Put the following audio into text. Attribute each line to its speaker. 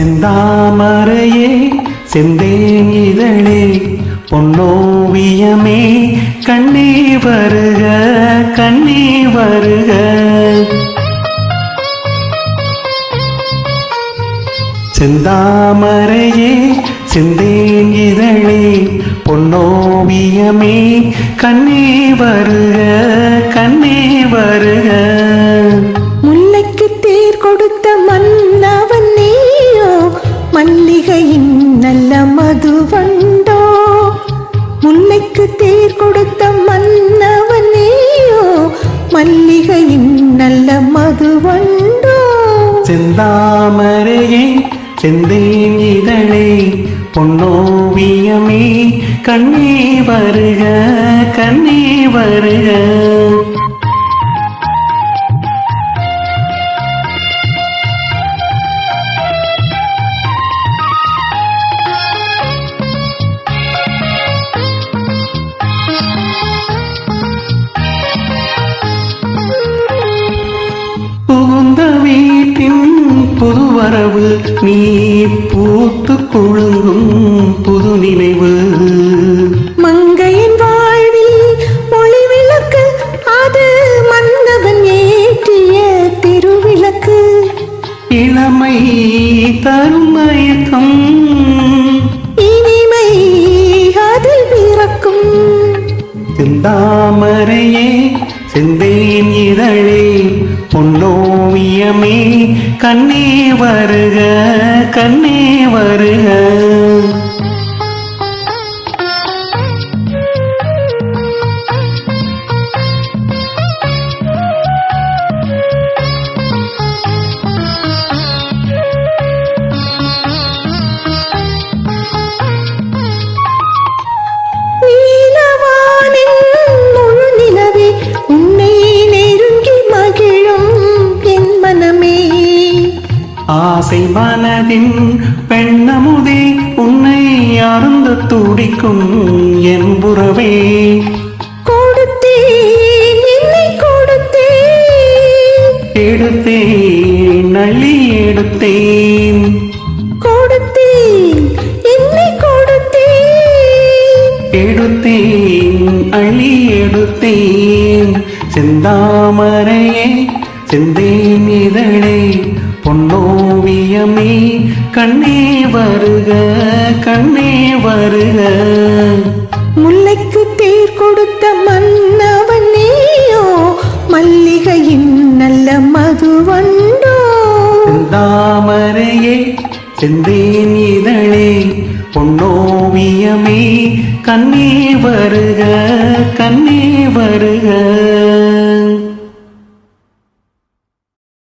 Speaker 1: செந்தாமரையே செந்தேன் இதழே பொன்னோவியமே கண்ணே வருக கண்ணே வருக. செந்தாமரையே செந்தேன் இதழே பொன்னோவியமே கண்ணே வருக கண்ணே வருக.
Speaker 2: முல்லைக்கு தேர் கொடுத்த மன்னவன் நீயோ மல்லிகையின் நல்ல மதுவண்டோ. முல்லைக்கு தேர் கொடுத்த மன்னவன் நீயோ மல்லிகையின் நல்ல மதுவண்டோ.
Speaker 1: செந்தாமரையே செந்தேன் இதழே பொன்னோவியமே கண்ணே வருக கண்ணே வருக. புகுந்த வீட்டின் புதுவரவு நீ பூத்து குழுங்கும் புது நினைவு.
Speaker 2: மங்கையின் வாழ்வில் மொழி விளக்கு அது மன்னவன் ஏற்றிய திருவிளக்கு.
Speaker 1: இளமை தரும் மயக்கம்
Speaker 2: இனிமை அதில் பிறக்கும்.
Speaker 1: செந்தாமரையே செந்தேன் இதழே பொன்னோவியமே கண்ணே வருக கண்ணே வருக. ஆசை மனதின் பெண்ணமுதே உன்னை அருந்த துடிக்கும் என் புறவே.
Speaker 2: கொடுத்தேன் என்னை கொடுத்தேன்
Speaker 1: எடுத்தேன் அள்ளி எடுத்தேன்.
Speaker 2: கொடுத்தேன் என்னை கொடுத்தேன்
Speaker 1: எடுத்தேன் அள்ளி எடுத்தேன். செந்தாமரையே செந்தேன் இதழே பொன்னோவியமே கண்ணே வருக கண்ணே வருக.
Speaker 2: முல்லைக்கு தேர் கொடுத்த மன்னவன் நீயோ மல்லிகையின் நல்ல மதுவண்டோ.
Speaker 1: செந்தாமரையே செந்தேன் இதழே பொன்னோவியமே கண்ணே வருக கண்ணே வருக.